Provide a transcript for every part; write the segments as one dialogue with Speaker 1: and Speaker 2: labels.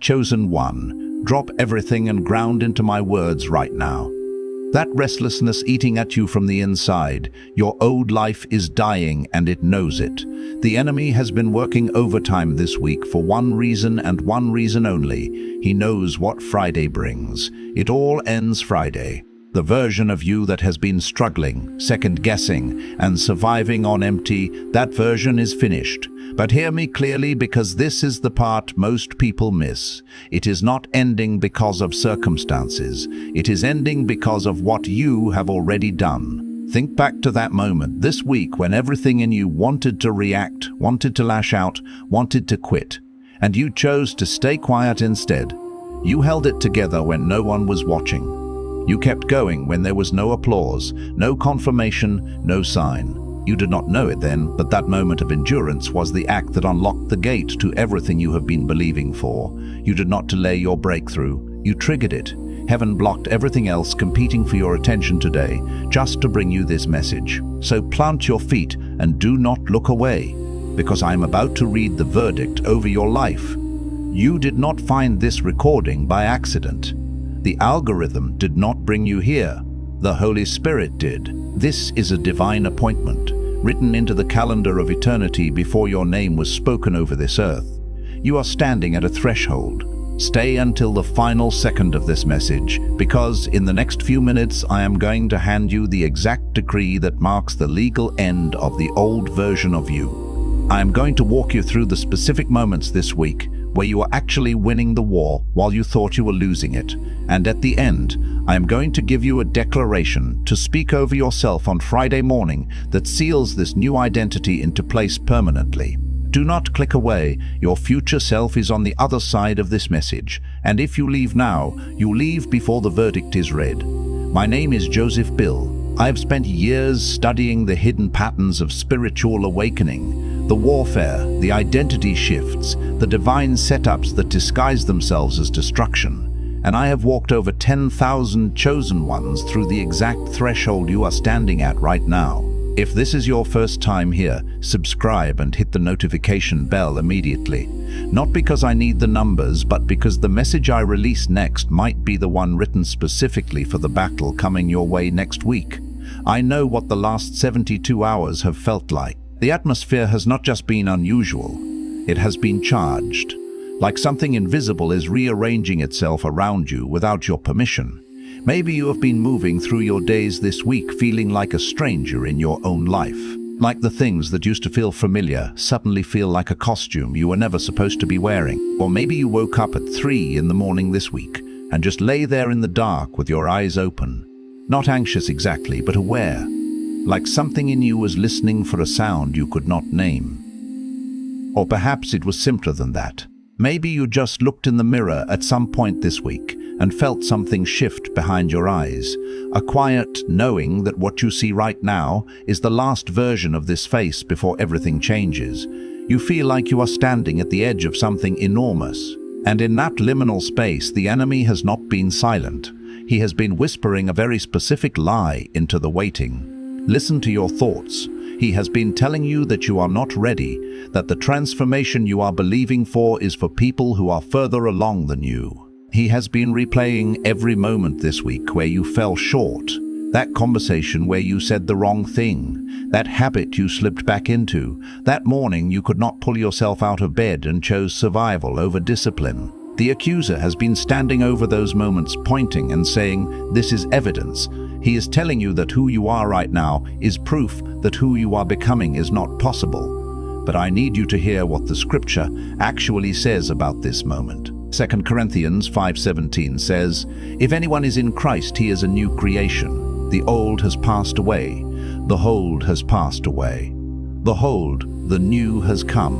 Speaker 1: Chosen one, drop everything and ground into my words right now. That restlessness eating at you from the inside, your old life is dying and it knows it. The enemy has been working overtime this week for one reason and one reason only. He knows what Friday brings. It all ends Friday. The version of you that has been struggling, second-guessing, and surviving on empty, that version is finished. But hear me clearly, because this is the part most people miss. It is not ending because of circumstances. It is ending because of what you have already done. Think back to that moment this week when everything in you wanted to react, wanted to lash out, wanted to quit. And you chose to stay quiet instead. You held it together when no one was watching. You kept going when there was no applause, no confirmation, no sign. You did not know it then, but that moment of endurance was the act that unlocked the gate to everything you have been believing for. You did not delay your breakthrough. You triggered it. Heaven blocked everything else competing for your attention today, just to bring you this message. So plant your feet and do not look away, because I am about to read the verdict over your life. You did not find this recording by accident. The algorithm did not bring you here. The Holy Spirit did. This is a divine appointment, written into the calendar of eternity before your name was spoken over this earth. You are standing at a threshold. Stay until the final second of this message, because in the next few minutes I am going to hand you the exact decree that marks the legal end of the old version of you. I am going to walk you through the specific moments this week where you are actually winning the war while you thought you were losing it. And at the end, I am going to give you a declaration to speak over yourself on Friday morning that seals this new identity into place permanently. Do not click away. Your future self is on the other side of this message. And if you leave now, you leave before the verdict is read. My name is Joseph Bill. I have spent years studying the hidden patterns of spiritual awakening, the warfare, the identity shifts, the divine setups that disguise themselves as destruction. And I have walked over 10,000 chosen ones through the exact threshold you are standing at right now. If this is your first time here, subscribe and hit the notification bell immediately. Not because I need the numbers, but because the message I release next might be the one written specifically for the battle coming your way next week. I know what the last 72 hours have felt like. The atmosphere has not just been unusual, it has been charged. Like something invisible is rearranging itself around you without your permission. Maybe you have been moving through your days this week feeling like a stranger in your own life. Like the things that used to feel familiar suddenly feel like a costume you were never supposed to be wearing. Or maybe you woke up at 3 in the morning this week and just lay there in the dark with your eyes open. Not anxious exactly, but aware. Like something in you was listening for a sound you could not name. Or perhaps it was simpler than that. Maybe you just looked in the mirror at some point this week and felt something shift behind your eyes. A quiet knowing that what you see right now is the last version of this face before everything changes. You feel like you are standing at the edge of something enormous. And in that liminal space, the enemy has not been silent. He has been whispering a very specific lie into the waiting. Listen to your thoughts. He has been telling you that you are not ready, that the transformation you are believing for is for people who are further along than you. He has been replaying every moment this week where you fell short, that conversation where you said the wrong thing, that habit you slipped back into, that morning you could not pull yourself out of bed and chose survival over discipline. The accuser has been standing over those moments, pointing and saying, "This is evidence." He is telling you that who you are right now is proof that who you are becoming is not possible. But I need you to hear what the scripture actually says about this moment. 2 Corinthians 5:17 says, "If anyone is in Christ, he is a new creation. The old has passed away. Behold has passed away. Behold, the new has come."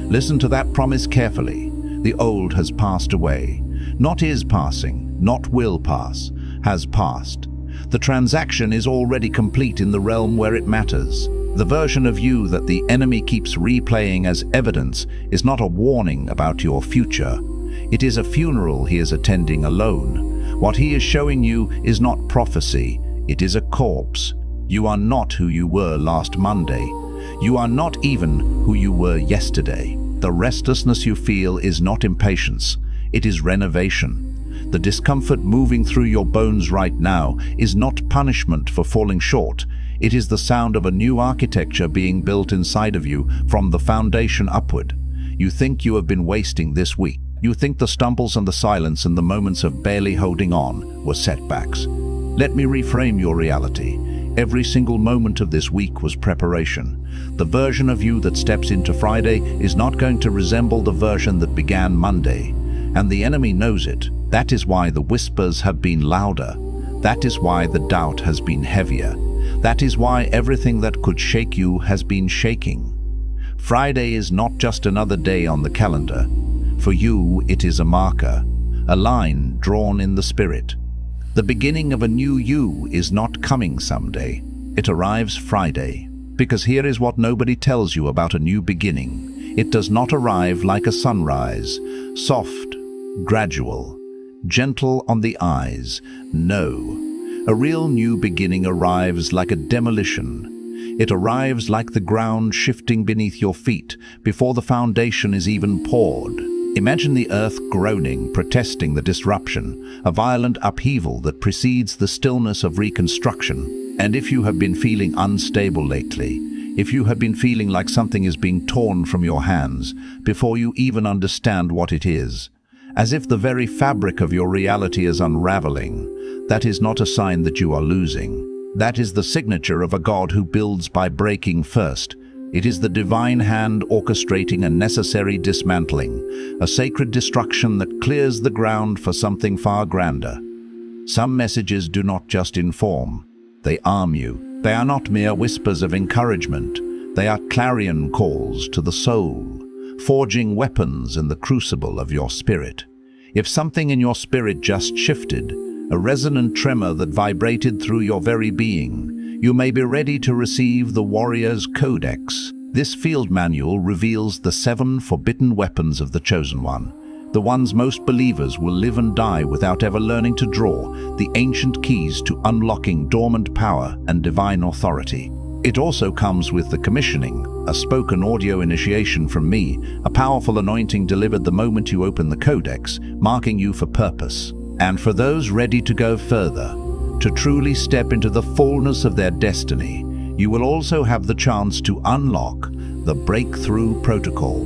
Speaker 1: Listen to that promise carefully. The old has passed away. Not is passing, not will pass, has passed. The transaction is already complete in the realm where it matters. The version of you that the enemy keeps replaying as evidence is not a warning about your future. It is a funeral he is attending alone. What he is showing you is not prophecy, it is a corpse. You are not who you were last Monday. You are not even who you were yesterday. The restlessness you feel is not impatience. it is renovation. The discomfort moving through your bones right now is not punishment for falling short. It is the sound of a new architecture being built inside of you from the foundation upward. You think you have been wasting this week. You think the stumbles and the silence and the moments of barely holding on were setbacks. Let me reframe your reality. Every single moment of this week was preparation. The version of you that steps into Friday is not going to resemble the version that began Monday. And the enemy knows it. That is why the whispers have been louder. That is why the doubt has been heavier. That is why everything that could shake you has been shaking. Friday is not just another day on the calendar. For you, it is a marker, a line drawn in the spirit. The beginning of a new you is not coming someday. It arrives Friday. Because here is what nobody tells you about a new beginning. It does not arrive like a sunrise, soft, gradual, gentle on the eyes. No. A real new beginning arrives like a demolition. It arrives like the ground shifting beneath your feet before the foundation is even poured. Imagine the earth groaning, protesting the disruption, a violent upheaval that precedes the stillness of reconstruction. And if you have been feeling unstable lately, if you have been feeling like something is being torn from your hands before you even understand what it is, as if the very fabric of your reality is unraveling, that is not a sign that you are losing. That is the signature of a God who builds by breaking first. It is the divine hand orchestrating a necessary dismantling, a sacred destruction that clears the ground for something far grander. Some messages do not just inform, they arm you. They are not mere whispers of encouragement. They are clarion calls to the soul, forging weapons in the crucible of your spirit. If something in your spirit just shifted, a resonant tremor that vibrated through your very being, you may be ready to receive the Warrior's Codex. This field manual reveals the 7 forbidden weapons of the Chosen One, the ones most believers will live and die without ever learning to draw, the ancient keys to unlocking dormant power and divine authority. It also comes with the commissioning, a spoken audio initiation from me, a powerful anointing delivered the moment you open the Codex, marking you for purpose. And for those ready to go further, to truly step into the fullness of their destiny, you will also have the chance to unlock the Breakthrough Protocol,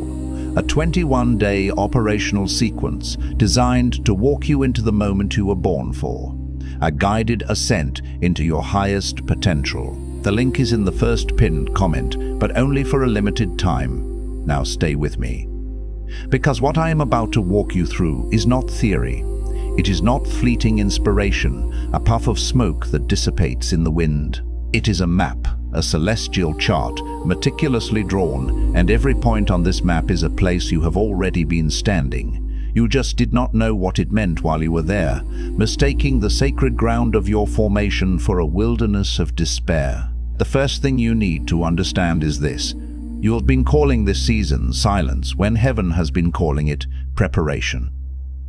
Speaker 1: a 21-day operational sequence designed to walk you into the moment you were born for, a guided ascent into your highest potential. The link is in the first pinned comment, but only for a limited time. Now stay with me. Because what I am about to walk you through is not theory. It is not fleeting inspiration, a puff of smoke that dissipates in the wind. It is a map, a celestial chart, meticulously drawn, and every point on this map is a place you have already been standing. You just did not know what it meant while you were there, mistaking the sacred ground of your formation for a wilderness of despair. The first thing you need to understand is this. You have been calling this season silence when heaven has been calling it preparation.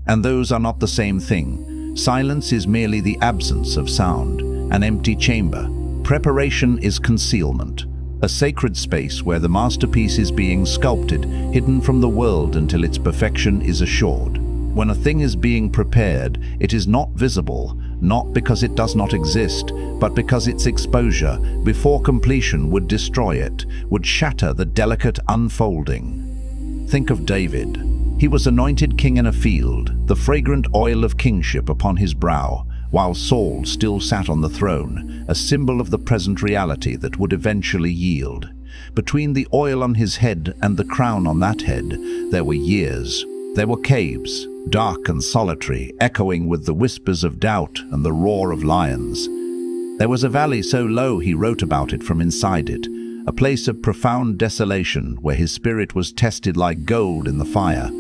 Speaker 1: And those are not the same thing. Silence is merely the absence of sound, an empty chamber. Preparation is concealment, a sacred space where the masterpiece is being sculpted, hidden from the world until its perfection is assured. When a thing is being prepared, it is not visible, not because it does not exist, but because its exposure, before completion, would destroy it, would shatter the delicate unfolding. Think of David. He was anointed king in a field, the fragrant oil of kingship upon his brow, while Saul still sat on the throne, a symbol of the present reality that would eventually yield. Between the oil on his head and the crown on that head, there were years. There were caves, dark and solitary, echoing with the whispers of doubt and the roar of lions. There was a valley so low he wrote about it from inside it, a place of profound desolation where his spirit was tested like gold in the fire.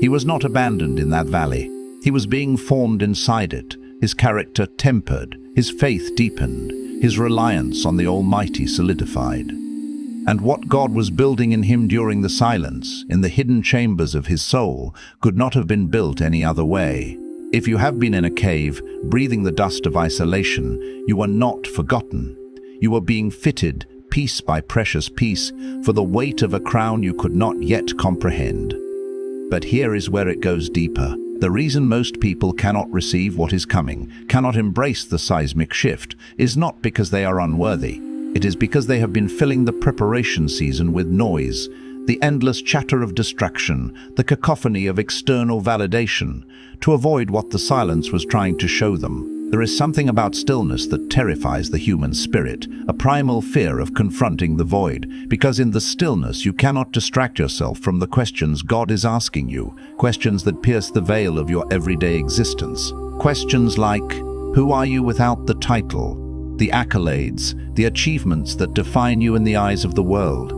Speaker 1: He was not abandoned in that valley. He was being formed inside it, his character tempered, his faith deepened, his reliance on the Almighty solidified. And what God was building in him during the silence, in the hidden chambers of his soul, could not have been built any other way. If you have been in a cave, breathing the dust of isolation, you are not forgotten. You are being fitted, piece by precious piece, for the weight of a crown you could not yet comprehend. But here is where it goes deeper. The reason most people cannot receive what is coming, cannot embrace the seismic shift, is not because they are unworthy. It is because they have been filling the preparation season with noise, the endless chatter of distraction, the cacophony of external validation, to avoid what the silence was trying to show them. There is something about stillness that terrifies the human spirit, a primal fear of confronting the void, because in the stillness you cannot distract yourself from the questions God is asking you, questions that pierce the veil of your everyday existence. Questions like, who are you without the title, the accolades, the achievements that define you in the eyes of the world?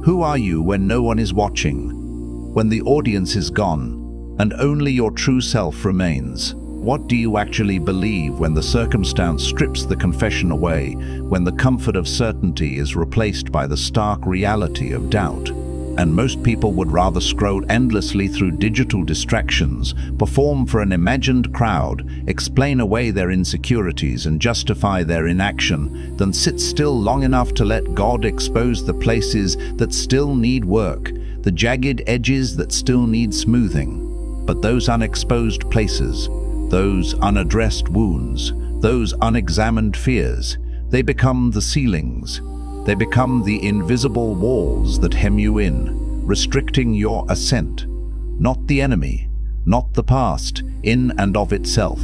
Speaker 1: Who are you when no one is watching, when the audience is gone, and only your true self remains? What do you actually believe when the circumstance strips the confession away, when the comfort of certainty is replaced by the stark reality of doubt? And most people would rather scroll endlessly through digital distractions, perform for an imagined crowd, explain away their insecurities and justify their inaction, than sit still long enough to let God expose the places that still need work, the jagged edges that still need smoothing. But those unexposed places, those unaddressed wounds, those unexamined fears, they become the ceilings. They become the invisible walls that hem you in, restricting your ascent. Not the enemy, not the past, in and of itself.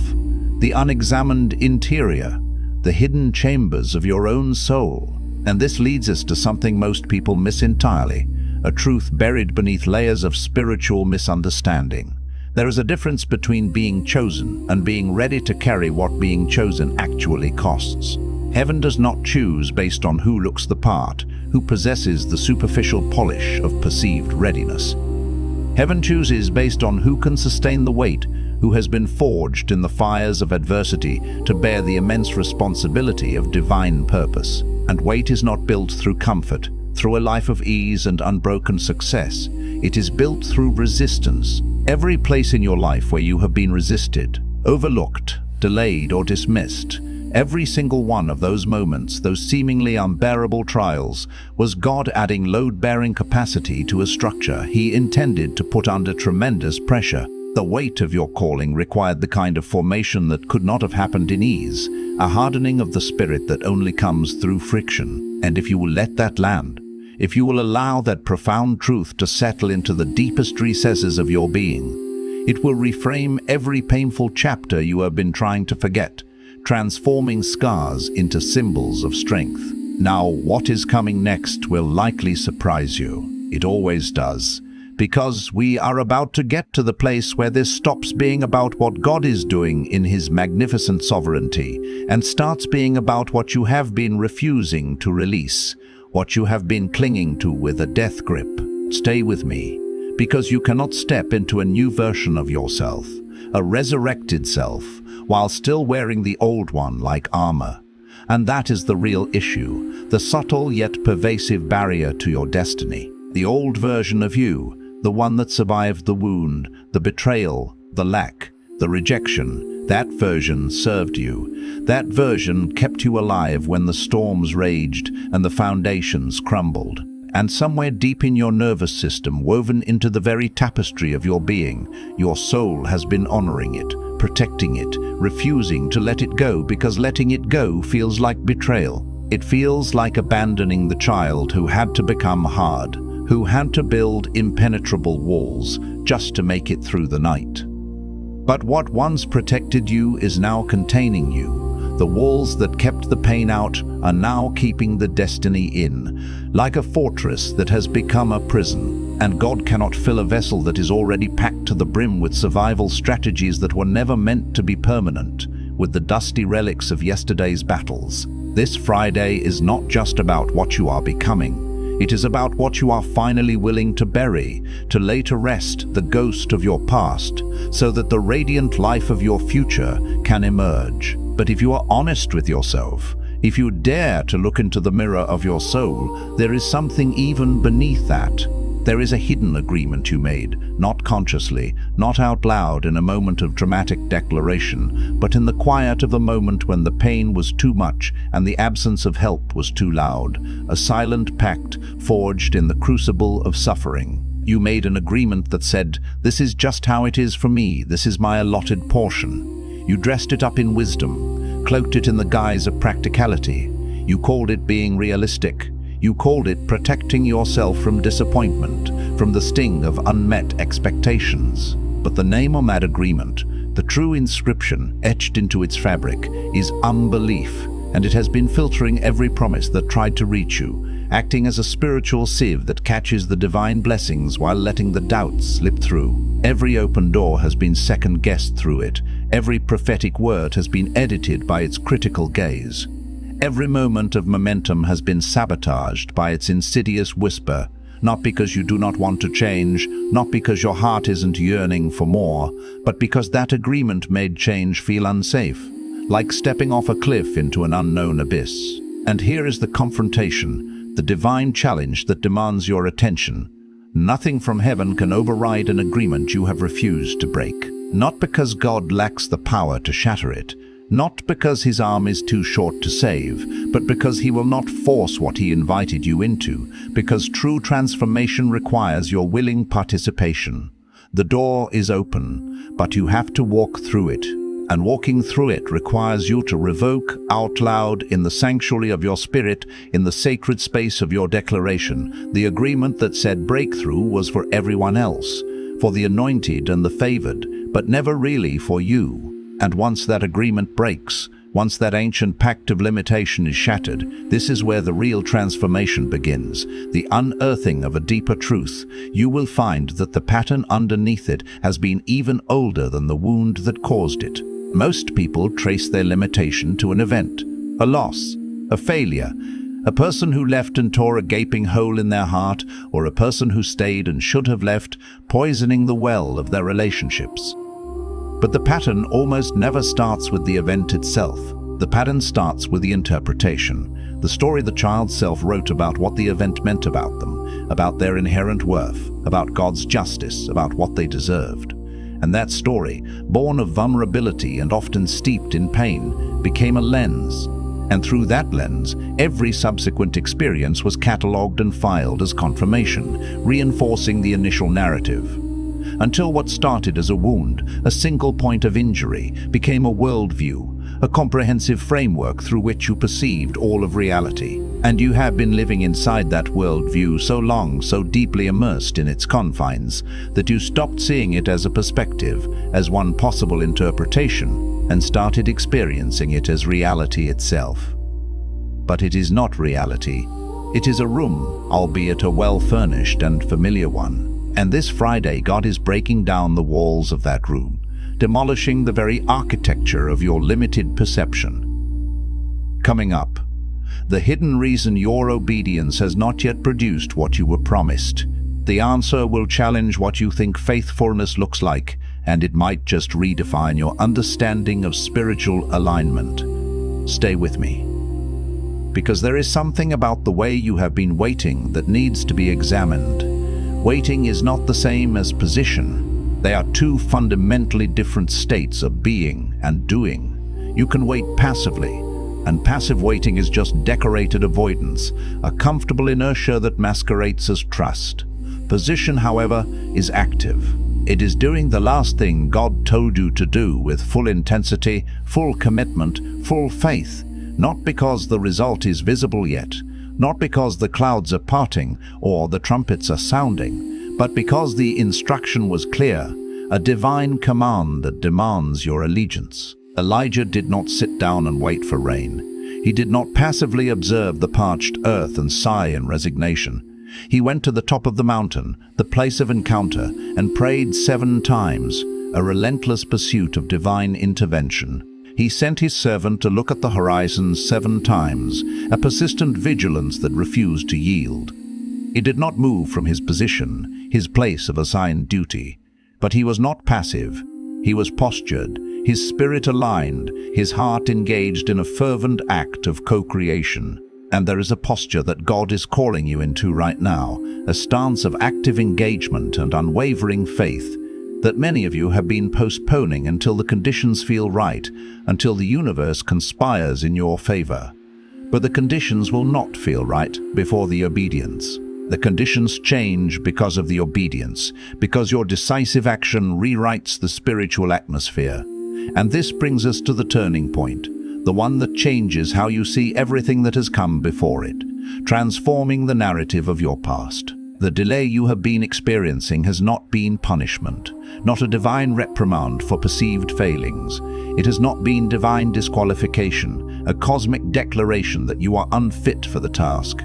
Speaker 1: The unexamined interior, the hidden chambers of your own soul. And this leads us to something most people miss entirely, a truth buried beneath layers of spiritual misunderstanding. There is a difference between being chosen and being ready to carry what being chosen actually costs. Heaven does not choose based on who looks the part, who possesses the superficial polish of perceived readiness. Heaven chooses based on who can sustain the weight, who has been forged in the fires of adversity to bear the immense responsibility of divine purpose. And weight is not built through comfort, through a life of ease and unbroken success. It is built through resistance. Every place in your life where you have been resisted, overlooked, delayed, or dismissed, every single one of those moments, those seemingly unbearable trials, was God adding load-bearing capacity to a structure He intended to put under tremendous pressure. The weight of your calling required the kind of formation that could not have happened in ease, a hardening of the spirit that only comes through friction. And if you will let that land, if you will allow that profound truth to settle into the deepest recesses of your being, it will reframe every painful chapter you have been trying to forget, transforming scars into symbols of strength. Now, what is coming next will likely surprise you. It always does. Because we are about to get to the place where this stops being about what God is doing in His magnificent sovereignty and starts being about what you have been refusing to release, what you have been clinging to with a death grip. Stay with me, because you cannot step into a new version of yourself, a resurrected self, while still wearing the old one like armor. And that is the real issue, the subtle yet pervasive barrier to your destiny. The old version of you, the one that survived the wound, the betrayal, the lack, the rejection, that version served you. That version kept you alive when the storms raged and the foundations crumbled. And somewhere deep in your nervous system, woven into the very tapestry of your being, your soul has been honoring it, protecting it, refusing to let it go, because letting it go feels like betrayal. It feels like abandoning the child who had to become hard, who had to build impenetrable walls just to make it through the night. But what once protected you is now containing you. The walls that kept the pain out are now keeping the destiny in, like a fortress that has become a prison. And God cannot fill a vessel that is already packed to the brim with survival strategies that were never meant to be permanent, with the dusty relics of yesterday's battles. This Friday is not just about what you are becoming. It is about what you are finally willing to bury, to lay to rest the ghost of your past, so that the radiant life of your future can emerge. But if you are honest with yourself, if you dare to look into the mirror of your soul, there is something even beneath that. There is a hidden agreement you made, not consciously, not out loud in a moment of dramatic declaration, but in the quiet of the moment when the pain was too much and the absence of help was too loud, a silent pact forged in the crucible of suffering. You made an agreement that said, "This is just how it is for me, this is my allotted portion." You dressed it up in wisdom, cloaked it in the guise of practicality. You called it being realistic. You called it protecting yourself from disappointment, from the sting of unmet expectations. But the name on that agreement, the true inscription etched into its fabric, is unbelief, and it has been filtering every promise that tried to reach you, acting as a spiritual sieve that catches the divine blessings while letting the doubts slip through. Every open door has been second-guessed through it. Every prophetic word has been edited by its critical gaze. Every moment of momentum has been sabotaged by its insidious whisper, not because you do not want to change, not because your heart isn't yearning for more, but because that agreement made change feel unsafe, like stepping off a cliff into an unknown abyss. And here is the confrontation, the divine challenge that demands your attention. Nothing from heaven can override an agreement you have refused to break. Not because God lacks the power to shatter it, not because his arm is too short to save, but because he will not force what he invited you into, because true transformation requires your willing participation. The door is open, but you have to walk through it, and walking through it requires you to revoke out loud in the sanctuary of your spirit, in the sacred space of your declaration, the agreement that said breakthrough was for everyone else, for the anointed and the favored, but never really for you. And once that agreement breaks, once that ancient pact of limitation is shattered, this is where the real transformation begins, the unearthing of a deeper truth. You will find that the pattern underneath it has been even older than the wound that caused it. Most people trace their limitation to an event, a loss, a failure, a person who left and tore a gaping hole in their heart, or a person who stayed and should have left, poisoning the well of their relationships. But the pattern almost never starts with the event itself. The pattern starts with the interpretation, the story the child's self wrote about what the event meant about them, about their inherent worth, about God's justice, about what they deserved. And that story, born of vulnerability and often steeped in pain, became a lens. And through that lens, every subsequent experience was catalogued and filed as confirmation, reinforcing the initial narrative. Until what started as a wound, a single point of injury, became a worldview, a comprehensive framework through which you perceived all of reality. And you have been living inside that worldview so long, so deeply immersed in its confines, that you stopped seeing it as a perspective, as one possible interpretation, and started experiencing it as reality itself. But it is not reality. It is a room, albeit a well-furnished and familiar one. And this Friday, God is breaking down the walls of that room, demolishing the very architecture of your limited perception. Coming up, the hidden reason your obedience has not yet produced what you were promised. The answer will challenge what you think faithfulness looks like, and it might just redefine your understanding of spiritual alignment. Stay with me, because there is something about the way you have been waiting that needs to be examined. Waiting is not the same as position. They are two fundamentally different states of being and doing. You can wait passively, and passive waiting is just decorated avoidance, a comfortable inertia that masquerades as trust. Position, however, is active. It is doing the last thing God told you to do with full intensity, full commitment, full faith, not because the result is visible yet, not because the clouds are parting or the trumpets are sounding, but because the instruction was clear, a divine command that demands your allegiance. Elijah did not sit down and wait for rain. He did not passively observe the parched earth and sigh in resignation. He went to the top of the mountain, the place of encounter, and prayed 7 times, a relentless pursuit of divine intervention. He sent his servant to look at the horizon 7 times, a persistent vigilance that refused to yield. He did not move from his position, his place of assigned duty. But he was not passive. He was postured, his spirit aligned, his heart engaged in a fervent act of co-creation. And there is a posture that God is calling you into right now, a stance of active engagement and unwavering faith, that many of you have been postponing until the conditions feel right, until the universe conspires in your favor. But the conditions will not feel right before the obedience. The conditions change because of the obedience, because your decisive action rewrites the spiritual atmosphere. And this brings us to the turning point, the one that changes how you see everything that has come before it, transforming the narrative of your past. The delay you have been experiencing has not been punishment, not a divine reprimand for perceived failings. It has not been divine disqualification, a cosmic declaration that you are unfit for the task.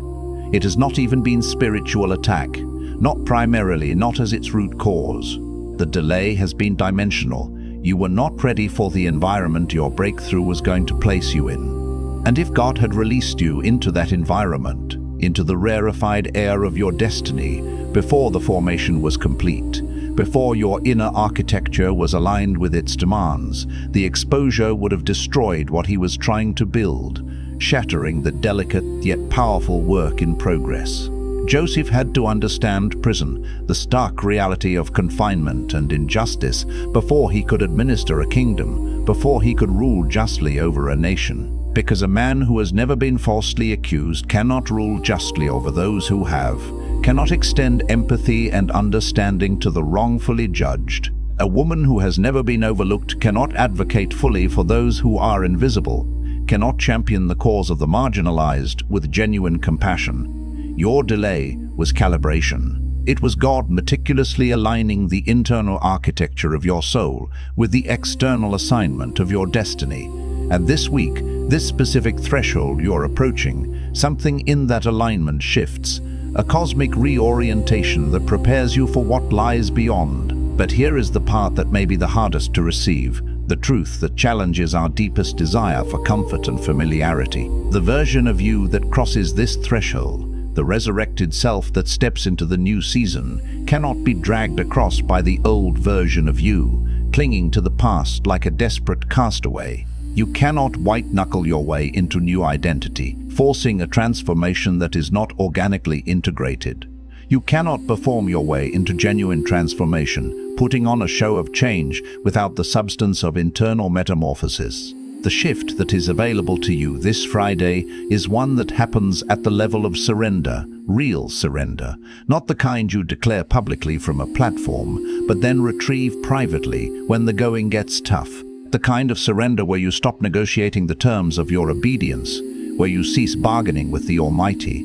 Speaker 1: It has not even been spiritual attack, not primarily, not as its root cause. The delay has been dimensional. You were not ready for the environment your breakthrough was going to place you in. And if God had released you into that environment, into the rarefied air of your destiny, before the formation was complete, before your inner architecture was aligned with its demands, the exposure would have destroyed what he was trying to build, shattering the delicate yet powerful work in progress. Joseph had to understand prison, the stark reality of confinement and injustice, before he could administer a kingdom, before he could rule justly over a nation. Because a man who has never been falsely accused cannot rule justly over those who have, cannot extend empathy and understanding to the wrongfully judged. A woman who has never been overlooked cannot advocate fully for those who are invisible, cannot champion the cause of the marginalized with genuine compassion. Your delay was calibration. It was God meticulously aligning the internal architecture of your soul with the external assignment of your destiny. And this week, this specific threshold you're approaching, something in that alignment shifts, a cosmic reorientation that prepares you for what lies beyond. But here is the part that may be the hardest to receive, the truth that challenges our deepest desire for comfort and familiarity. The version of you that crosses this threshold, the resurrected self that steps into the new season, cannot be dragged across by the old version of you, clinging to the past like a desperate castaway. You cannot white-knuckle your way into new identity, forcing a transformation that is not organically integrated. You cannot perform your way into genuine transformation, putting on a show of change without the substance of internal metamorphosis. The shift that is available to you this Friday is one that happens at the level of surrender, real surrender, not the kind you declare publicly from a platform, but then retrieve privately when the going gets tough. The kind of surrender where you stop negotiating the terms of your obedience, where you cease bargaining with the Almighty.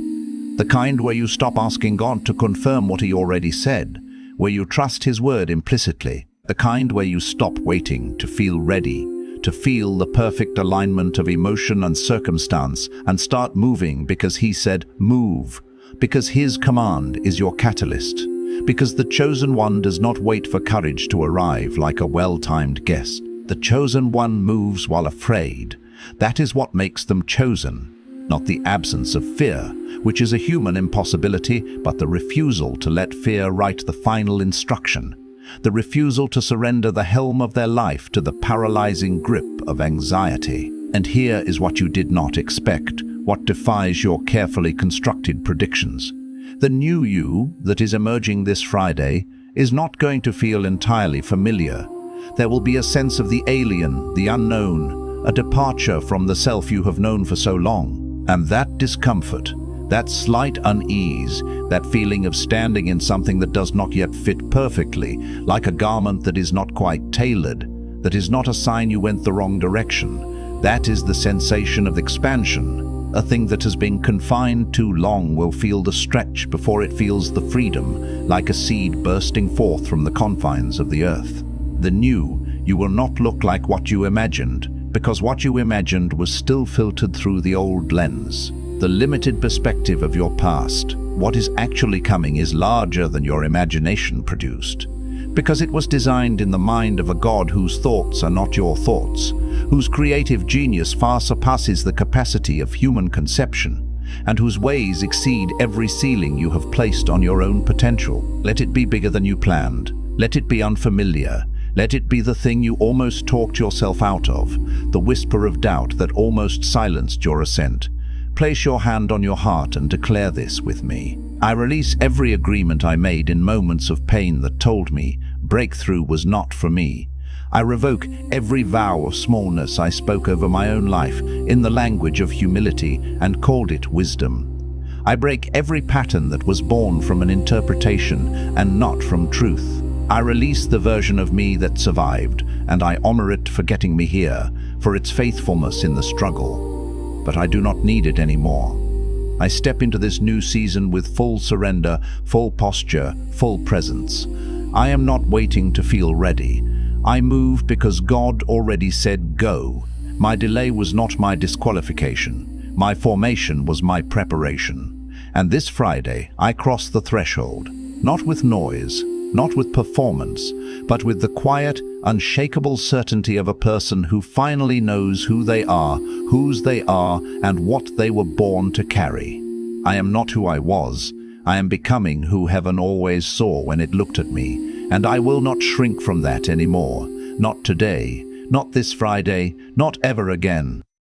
Speaker 1: The kind where you stop asking God to confirm what He already said, where you trust His word implicitly. The kind where you stop waiting to feel ready, to feel the perfect alignment of emotion and circumstance, and start moving because He said, move, because His command is your catalyst, because the chosen one does not wait for courage to arrive like a well-timed guest. The chosen one moves while afraid. That is what makes them chosen, not the absence of fear, which is a human impossibility, but the refusal to let fear write the final instruction, the refusal to surrender the helm of their life to the paralyzing grip of anxiety. And here is what you did not expect, what defies your carefully constructed predictions. The new you that is emerging this Friday is not going to feel entirely familiar. There will be a sense of the alien, the unknown, a departure from the self you have known for so long. And that discomfort, that slight unease, that feeling of standing in something that does not yet fit perfectly, like a garment that is not quite tailored, that is not a sign you went the wrong direction, that is the sensation of expansion. A thing that has been confined too long will feel the stretch before it feels the freedom, like a seed bursting forth from the confines of the earth. The new, you will not look like what you imagined, because what you imagined was still filtered through the old lens. The limited perspective of your past, what is actually coming, is larger than your imagination produced, because it was designed in the mind of a God whose thoughts are not your thoughts, whose creative genius far surpasses the capacity of human conception, and whose ways exceed every ceiling you have placed on your own potential. Let it be bigger than you planned. Let it be unfamiliar. Let it be the thing you almost talked yourself out of, the whisper of doubt that almost silenced your ascent. Place your hand on your heart and declare this with me. I release every agreement I made in moments of pain that told me breakthrough was not for me. I revoke every vow of smallness I spoke over my own life in the language of humility and called it wisdom. I break every pattern that was born from an interpretation and not from truth. I release the version of me that survived, and I honor it for getting me here, for its faithfulness in the struggle. But I do not need it anymore. I step into this new season with full surrender, full posture, full presence. I am not waiting to feel ready. I move because God already said go. My delay was not my disqualification. My formation was my preparation. And this Friday, I cross the threshold, not with noise, not with performance, but with the quiet, unshakable certainty of a person who finally knows who they are, whose they are, and what they were born to carry. I am not who I was. I am becoming who heaven always saw when it looked at me, and I will not shrink from that anymore. Not today, not this Friday, not ever again.